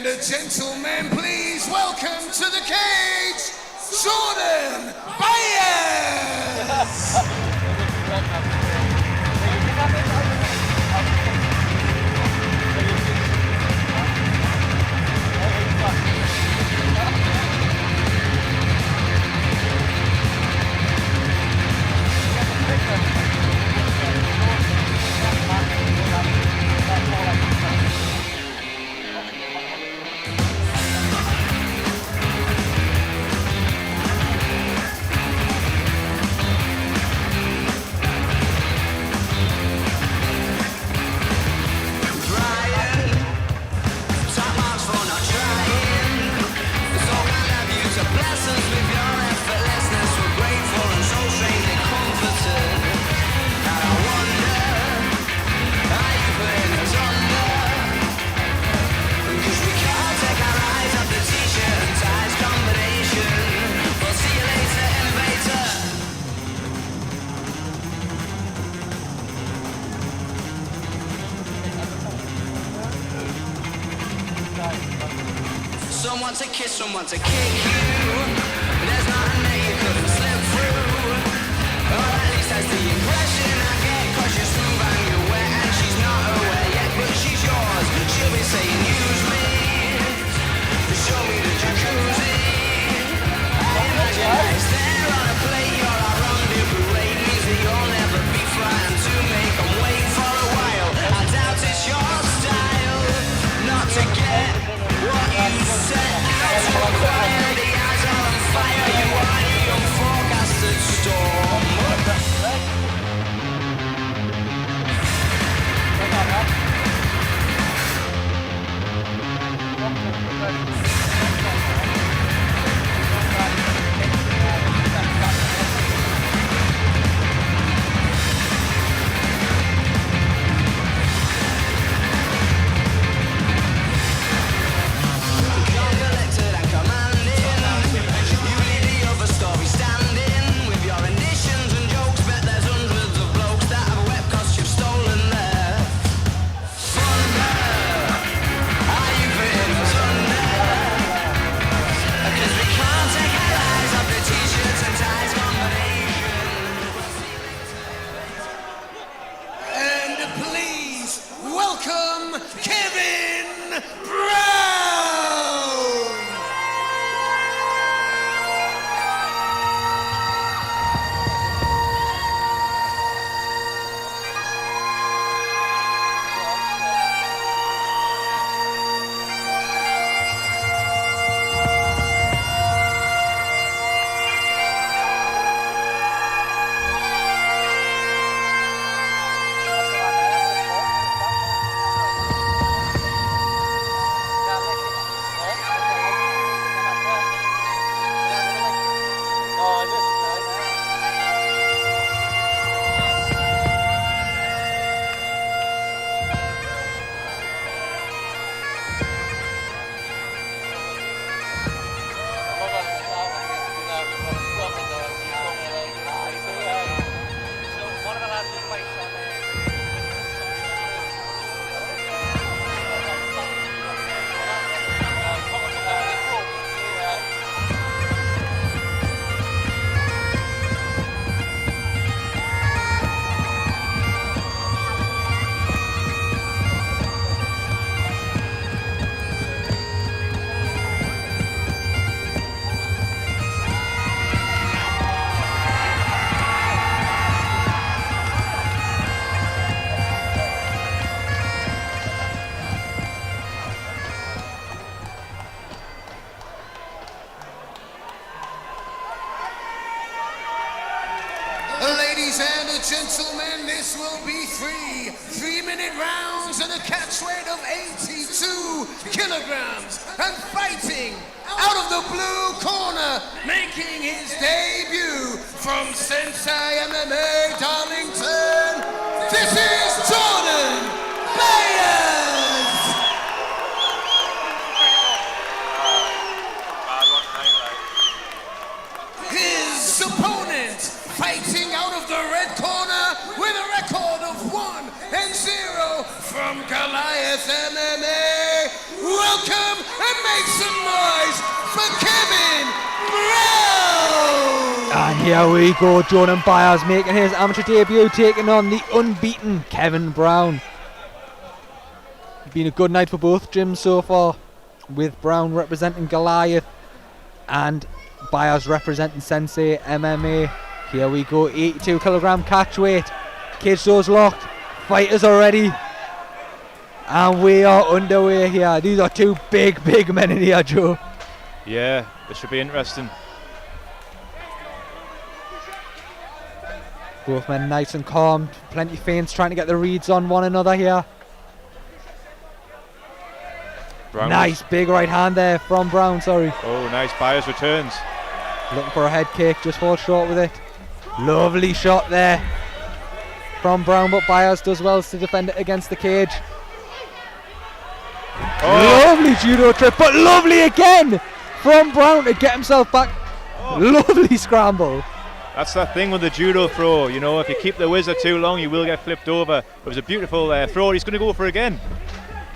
Gentlemen, please welcome to the cage, Jordan Byers! Someone to kiss, someone to kick you. There's nothing that you couldn't slip through. Or at least that's the impression I get. Cause you're smooth and you're wet and she's not aware yet. But she's yours, she'll be saying use me. Show me the jacuzzi. I imagine that it's there on a plate. You're our rendezvous rate. Means that you'll never be frightened to make them wait for a while. I doubt it's your style not to get what you set out to acquire. The eyes are on fire. You are a young forecasted storm. Ladies and gentlemen, this will be 3-minute rounds and a catchweight of 82 kilograms. And fighting out of the blue corner, making his debut from Sensei MMA Darlington, this is Jordan Byers! His opponent, fighting out of the red corner with a record of 1-0 from Goliath MMA. Welcome Make some noise for Kevin Brown! And here we go, Jordan Byers making his amateur debut, taking on the unbeaten Kevin Brown. Been a good night for both gyms so far, with Brown representing Goliath and Byers representing Sensei MMA. Here we go, 82 kilogram catch weight. Cage doors locked, fighters are ready. And we are underway here. These are two big men in here, Joe. Yeah, this should be interesting. Both men nice and calm, plenty feints, trying to get the reads on one another here. Brown nice big right hand there from Brown, sorry. Oh, nice. Byers returns. Looking for a head kick, just falls short with it. Lovely shot there from Brown, but Byers does well to defend it against the cage. Oh. Lovely judo trip, but lovely again from Brown to get himself back. Oh. Lovely scramble. That's that thing with the judo throw, you know, if you keep the whizzer too long you will get flipped over. It was a beautiful throw, he's going to go for it again.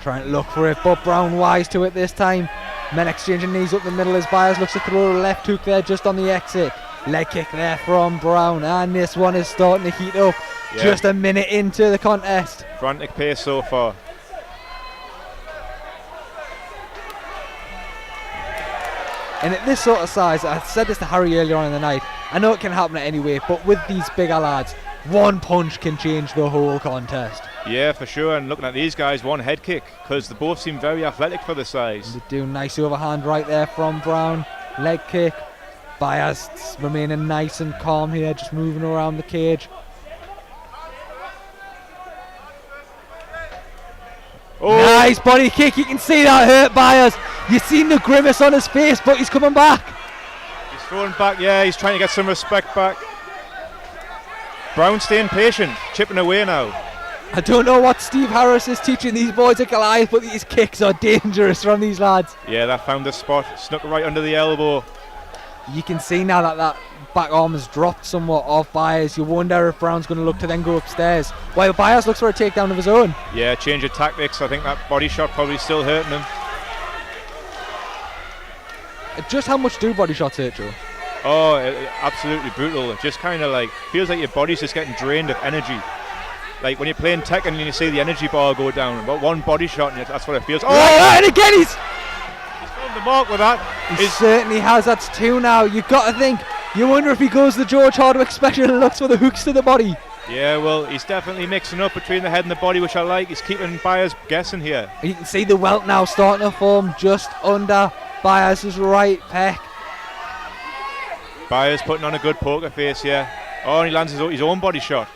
Trying to look for it, but Brown wise to it this time. Men exchanging knees up the middle as Byers looks to throw a left hook there just on the exit. Leg kick there from Brown, and this one is starting to heat up. Yeah. Just a minute into the contest. Frantic pace so far. And at this sort of size, I said this to Harry earlier on in the night, I know it can happen at any weight, but with these bigger lads, one punch can change the whole contest. Yeah, for sure, and looking at these guys, one head kick, because they both seem very athletic for the size. They do nice overhand right there from Brown. Leg kick. Byers remaining nice and calm here, just moving around the cage. Oh. Nice body kick, you can see that hurt Byers. You've seen the grimace on his face, but he's coming back. He's throwing back, yeah, he's trying to get some respect back. Brown staying patient, chipping away now. I don't know what Steve Harris is teaching these boys at Goliath, but these kicks are dangerous from these lads. Yeah, that found the spot, snuck right under the elbow. You can see now that that back arm has dropped somewhat off Byers. You wonder if Brown's going to look to then go upstairs, while Byers looks for a takedown of his own. Yeah, change of tactics. I think that body shot probably still hurting him. Just how much do body shots hurt you? Oh, absolutely brutal. It just kind of like feels like your body's just getting drained of energy. Like when you're playing Tekken and you see the energy bar go down, about one body shot, and that's what it feels. Oh, and again he's found the mark with that. He certainly has. That's two now. You've got to think. You wonder if he goes the George Hardwick special and looks for the hooks to the body. Yeah, well, he's definitely mixing up between the head and the body, which I like. He's keeping Byers guessing here. You can see the welt now starting to form just under Byers' right pec. Byers putting on a good poker face here. Oh, and he lands his own body shot.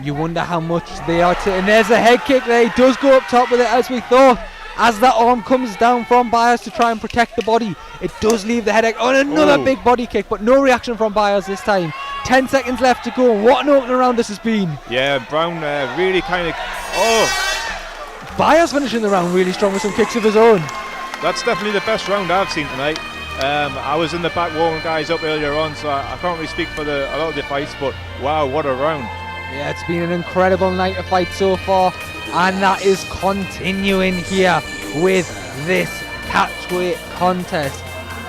You wonder how much they are and there's a head kick there. He does go up top with it as we thought. As that arm comes down from Byers to try and protect the body, it does leave the headache on another big body kick, but no reaction from Byers this time. 10 seconds left to go. What an opening round this has been. Yeah, Brown really kind of... Oh! Byers finishing the round really strong with some kicks of his own. That's definitely the best round I've seen tonight. I was in the back warming guys up earlier on, so I can't really speak for a lot of the fights, but wow, what a round. Yeah, it's been an incredible night of fight so far, and that is continuing here with this catchweight contest.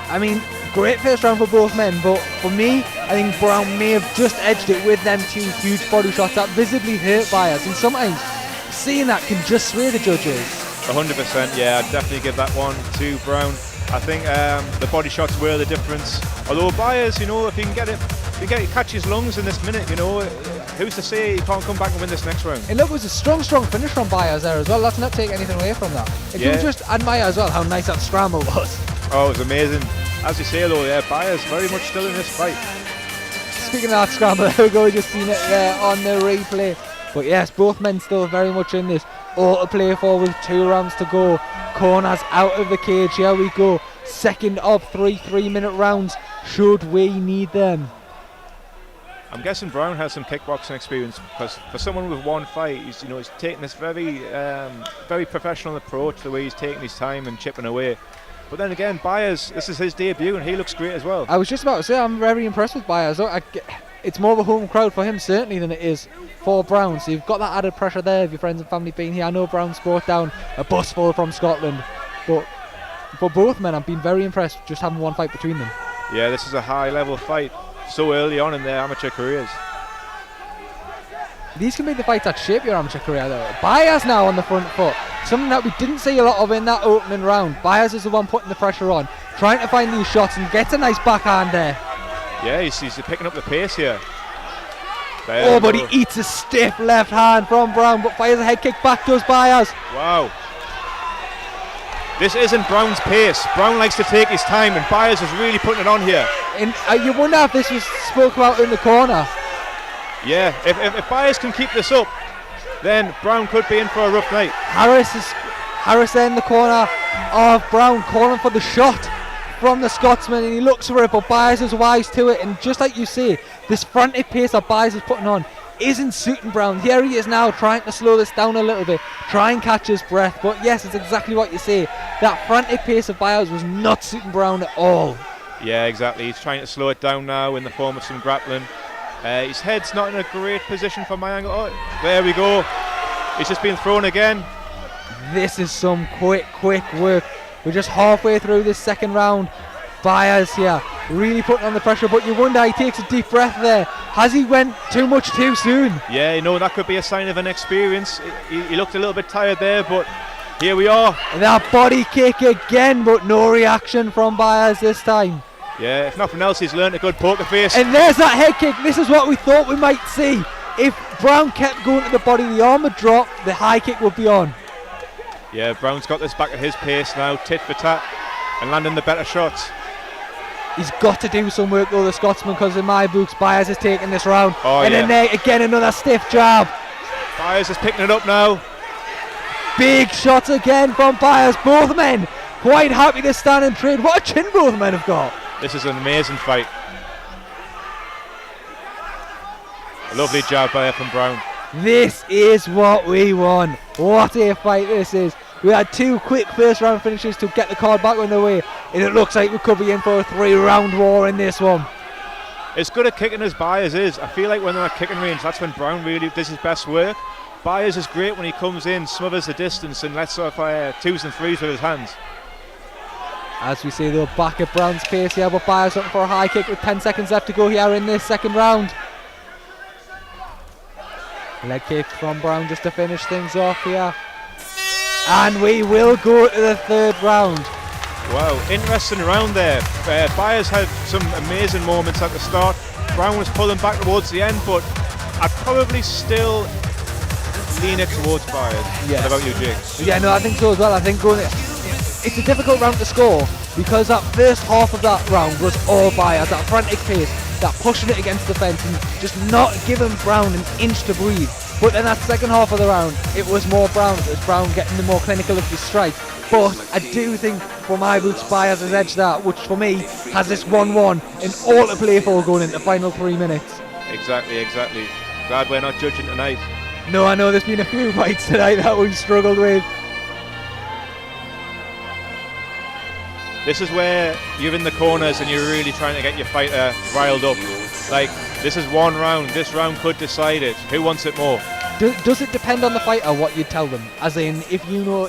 I mean, great first round for both men, but for me, I think Brown may have just edged it with them two huge body shots that visibly hurt Byers, and sometimes seeing that can just sway the judges. 100%, yeah, I'd definitely give that one to Brown. I think the body shots were the difference. Although Byers, you know, if you can get it, catch his lungs in this minute, you know, who's to say he can't come back and win this next round? And look, it was a strong finish from Byers there as well. Let's not take anything away from that. And you just admire as well how nice that scramble was. Oh, it was amazing. As you say though, yeah, Byers very much still in this fight. Speaking of that scramble, there we go, just seen it there on the replay. But yes, both men still very much in this. All to play for with 2 rounds to go. Corners out of the cage, here we go. Second of 3 3-minute rounds, should we need them. I'm guessing Brown has some kickboxing experience, because for someone with one fight, he's taking this very professional approach, the way he's taking his time and chipping away. But then again, Byers, this is his debut and he looks great as well. I was just about to say, I'm very impressed with Byers. it's more of a home crowd for him certainly than it is for Brown. So you've got that added pressure there of your friends and family being here. I know Brown's brought down a bus full from Scotland, but for both men, I've been very impressed just having one fight between them. Yeah, this is a high-level fight so early on in their amateur careers. These can be the fights that shape your amateur career though. Byers now on the front foot, something that we didn't see a lot of in that opening round. Byers is the one putting the pressure on, trying to find these shots and gets a nice backhand there. Yeah, he's picking up the pace here. Oh, but he eats a stiff left hand from Brown, but fires a head kick back, does Byers. Wow. This isn't Brown's pace. Brown likes to take his time, and Byers is really putting it on here. And you wonder if this was spoke about in the corner. Yeah, if Byers can keep this up, then Brown could be in for a rough night. Harris there in the corner of Brown, calling for the shot from the Scotsman, and he looks for it, but Byers is wise to it. And just like you say, this frantic pace that Byers is putting on isn't suiting Brown. Here he is now trying to slow this down a little bit, try and catch his breath. But yes, it's exactly what you say. That frantic pace of Byers was not suiting Brown at all. Yeah, exactly. He's trying to slow it down now in the form of some grappling. His head's not in a great position from my angle. Oh, there we go. He's just been thrown again. This is some quick work. We're just halfway through this second round. Byers here really putting on the pressure, but you wonder, he takes a deep breath there. Has he went too much too soon? Yeah, you know, that could be a sign of inexperience. He looked a little bit tired there, but here we are. That body kick again, but no reaction from Byers this time. Yeah, if nothing else, he's learned a good poker face. And there's that head kick. This is what we thought we might see. If Brown kept going to the body, the arm would drop, the high kick would be on. Yeah, Brown's got this back at his pace now, tit for tat, and landing the better shots. He's got to do some work though, the Scotsman, because in my books, Byers is taking this round. Oh, and then there again, another stiff jab. Byers is picking it up now. Big shots again from Byers. Both men quite happy to stand and trade. What a chin both men have got. This is an amazing fight. A lovely jab there from Brown. This is what we want. What a fight this is. We had two quick first round finishes to get the card back on the way, and it looks like we could be in for a 3-round war in this one. As good at kicking as Byers is, I feel like when they're at kicking range, that's when Brown really does his best work. Byers is great when he comes in, smothers the distance, and lets off twos and threes with his hands. As we see, though, back at Brown's pace here, but Byers looking for a high kick with 10 seconds left to go here in this second round. Leg kick from Brown just to finish things off here. And we will go to the third round. Wow, interesting round there. Byers had some amazing moments at the start. Brown was pulling back towards the end, but I'd probably still lean it towards Byers. Yes. What about you, Jake? Yeah, no, I think so as well. I think it's a difficult round to score because that first half of that round was all Byers, that frantic pace, that pushing it against the fence and just not giving Brown an inch to breathe. But then that second half of the round, it was more Brown. It was Brown getting the more clinical of the strike. But I do think for my boots, Byers has edged that, which for me has this 1-1 and all to play for going into the final 3 minutes. Exactly. Glad we're not judging tonight. No, I know there's been a few fights tonight that we've struggled with. This is where you're in the corners and you're really trying to get your fighter riled up. Like, this is one round. This round could decide it. Who wants it more? Does it depend on the fighter what you tell them? As in, if you go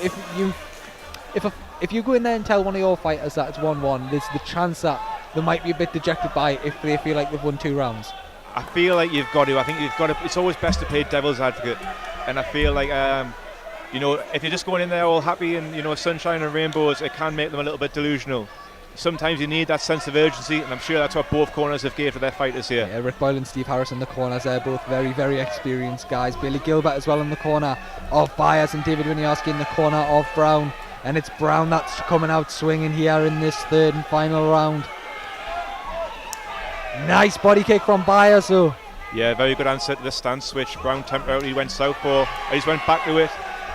in there and tell one of your fighters that it's 1-1, there's the chance that they might be a bit dejected by it if they feel like they've won 2 rounds. I feel like you've got to. I think you've got to. It's always best to play devil's advocate, and I feel like if you're just going in there all happy and sunshine and rainbows, it can make them a little bit delusional. Sometimes you need that sense of urgency, and I'm sure that's what both corners have gave to their fighters here. Yeah, Rick Boyle and Steve Harris in the corners. They're both very, very experienced guys. Billy Gilbert as well in the corner of Byers, and David Winiarski in the corner of Brown. And it's Brown that's coming out swinging here in this third and final round. Nice body kick from Byers though. Yeah, very good answer to the stance switch. Brown temporarily went southpaw. He just went back to it,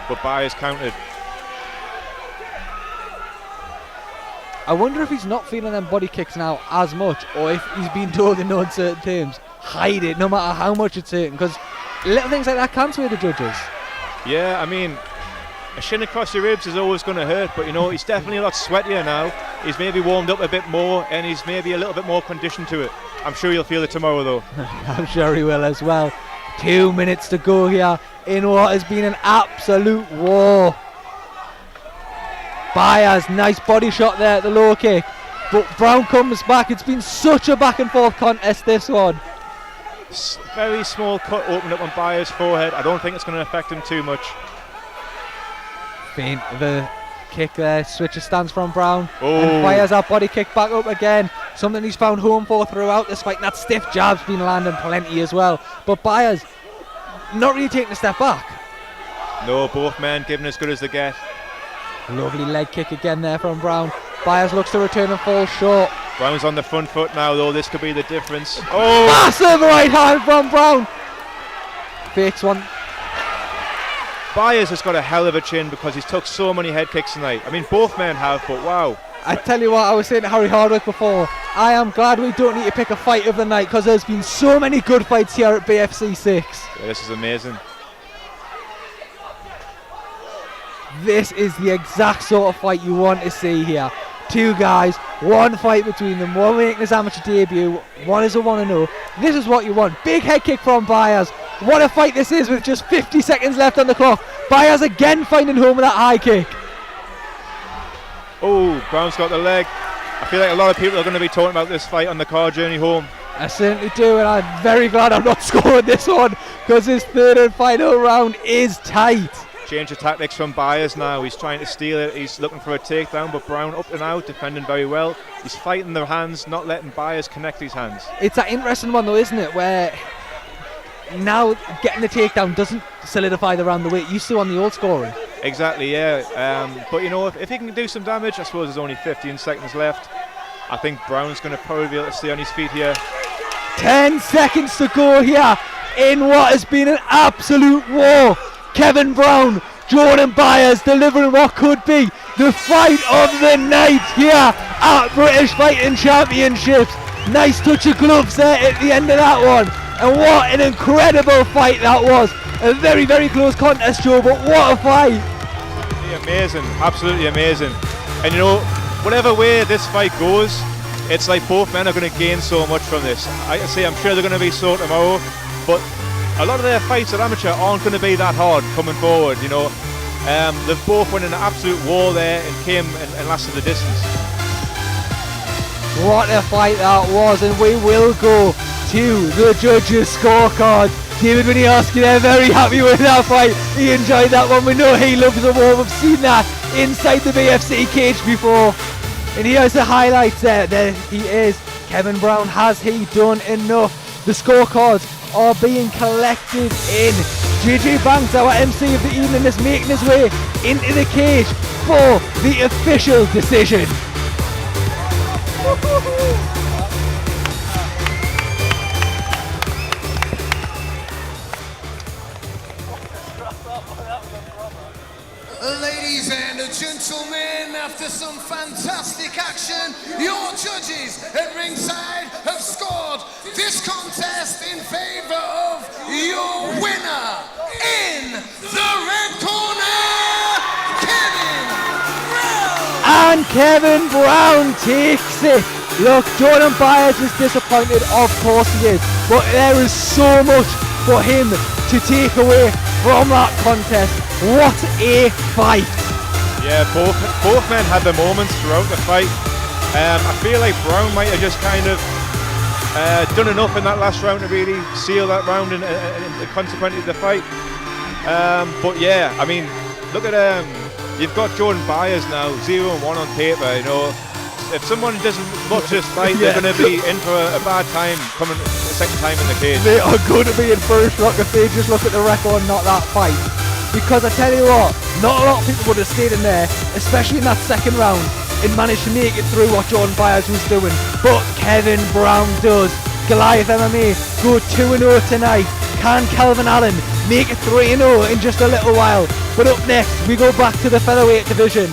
but Byers countered. I wonder if he's not feeling them body kicks now as much, or if he's been told in no uncertain terms, hide it no matter how much it's hurting, because little things like that can sway the judges. Yeah, I mean, a shin across your ribs is always going to hurt, but he's definitely a lot sweatier now. he's maybe warmed up a bit more and he's maybe a little bit more conditioned to it. I'm sure you'll feel it tomorrow though. I'm sure he will as well. 2 minutes to go here in what has been an absolute war. Byers, nice body shot there at the low kick, but Brown comes back. It's been such a back and forth contest, this one. Very small cut opened up on Byers' forehead. I don't think it's going to affect him too much. Feint the kick there, switcher stance from Brown, Oh. and fires that body kick back up again. Something he's found home for throughout this fight. And that stiff jab's been landing plenty as well. But Byers not really taking a step back. No, both men giving as good as they get. Lovely leg kick again there from Brown. Byers looks to return and falls short. Brown's on the front foot now though, this could be the difference. Oh! Massive right hand from Brown. Fakes one. Byers has got a hell of a chin because he's took so many head kicks tonight. I mean, both men have, but wow. I tell you what, I was saying to Harry Hardwick before, I am glad we don't need to pick a fight of the night because there's been so many good fights here at BFC6. Yeah, this is amazing. This is the exact sort of fight you want to see here. Two guys, one fight between them, one making his amateur debut, one is a 1-0. This is what you want. Big head kick from Byers. What a fight this is with just 50 seconds left on the clock. Byers again finding home with that high kick. Oh, Brown's got the leg. I feel like a lot of people are going to be talking about this fight on the car journey home. I certainly do, and I'm very glad I'm not scoring this one because this third and final round is tight. Change of tactics from Byers now. He's trying to steal it. He's looking for a takedown, but Brown up and out, defending very well. He's fighting their hands, not letting Byers connect his hands. It's that interesting one though, isn't it, where now getting the takedown doesn't solidify the round the way it used to on the old scoring. Exactly, yeah. But you know, if he can do some damage, I suppose there's only 15 seconds left. I think Brown's going to probably be able to stay on his feet here. 10 seconds to go here in what has been an absolute war. Kevin Brown, Jordan Byers delivering what could be the fight of the night here at British Fighting Championships. Nice touch of gloves there at the end of that one. And what an incredible fight that was. A very, very close contest, Joe, but what a fight. Amazing, absolutely amazing. And you know, whatever way this fight goes, it's like both men are going to gain so much from this. I can say I'm sure they're going to be sore tomorrow, but a lot of their fights at amateur aren't going to be that hard coming forward, you know. They've both won an absolute war there and came and lasted the distance. What a fight that was, and we will go to the judges' scorecards. David Winiarski there, very happy with that fight. He enjoyed that one. We know he loves the war. We've seen that inside the BFC cage before. And here's the highlights there. There he is. Kevin Brown, has he done enough? The scorecards are being collected in. JJBantz, our MC of the evening, is making his way into the cage for the official decision. Ladies and gentlemen, after some fantastic action, your judges at ringside have scored this contest in favor of your winner in the red corner, Kevin Brown! And Kevin Brown takes it. Look, Jordan Byers is disappointed, of course he is, but there is so much for him to take away from that contest. What a fight! Yeah, both men had their moments throughout the fight. I feel like Brown might have just kind of done enough in that last round to really seal that round and consequently the fight. But yeah, I mean, look at you've got Jordan Byers now, 0-1 on paper. You know, if someone doesn't watch this fight, they're going to be in for a bad time coming the second time in the cage. They are going to be in for a shock if they just look at the record and not that fight. Because I tell you what, not a lot of people would have stayed in there, especially in that second round, and managed to make it through what Jordan Byers was doing. But Kevin Brown does. Goliath MMA go 2-0 tonight. Can Calvin Allen make it 3-0 in just a little while? But up next, we go back to the featherweight division.